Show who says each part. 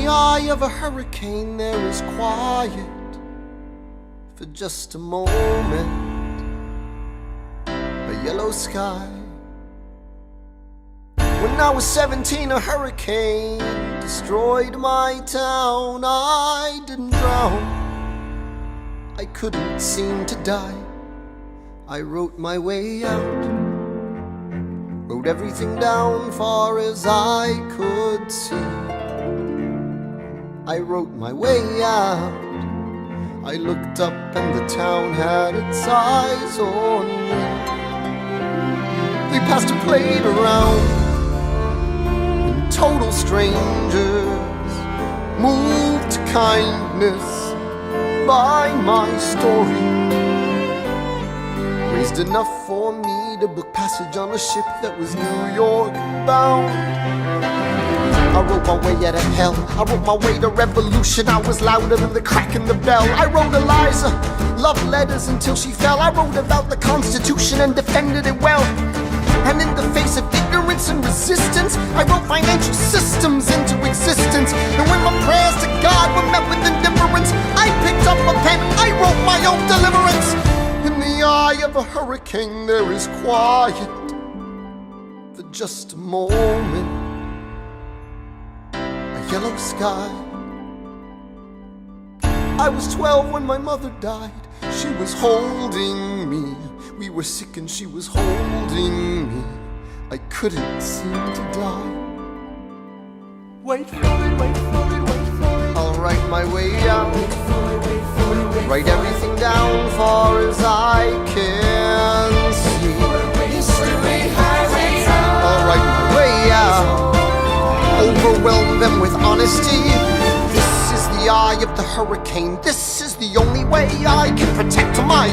Speaker 1: the eye of a hurricane there is quiet for just a moment, a yellow sky. When I was 17, a hurricane destroyed my town. I didn't drown, I couldn't seem to die. I wrote my way out, wrote everything down far as I could see. I wrote my way out. I looked up and the town had its eyes on me. They passed a plate around, and total strangers moved to kindness by my story. Raised enough for me to book passage on a ship that was New York bound. I wrote my way out of hell, I wrote my way to revolution. I was louder than the crack in the bell. I wrote Eliza love letters until she fell. I wrote about the Constitution and defended it well. And in the face of ignorance and resistance, I wrote financial systems into existence. And when my prayers to God were met with indifference, I picked up a pen, I wrote my own deliverance. In the eye of a hurricane there is quiet for just a moment, a yellow sky. I was 12 when my mother died. She was holding me. We were sick and she was holding me. I couldn't seem to die. Wait for it, wait for it, wait for it. I'll write my way out, write everything down far as I can see. I'll write my way out, overwhelm them with honesty. This is the eye of the hurricane. This is the only way I can protect my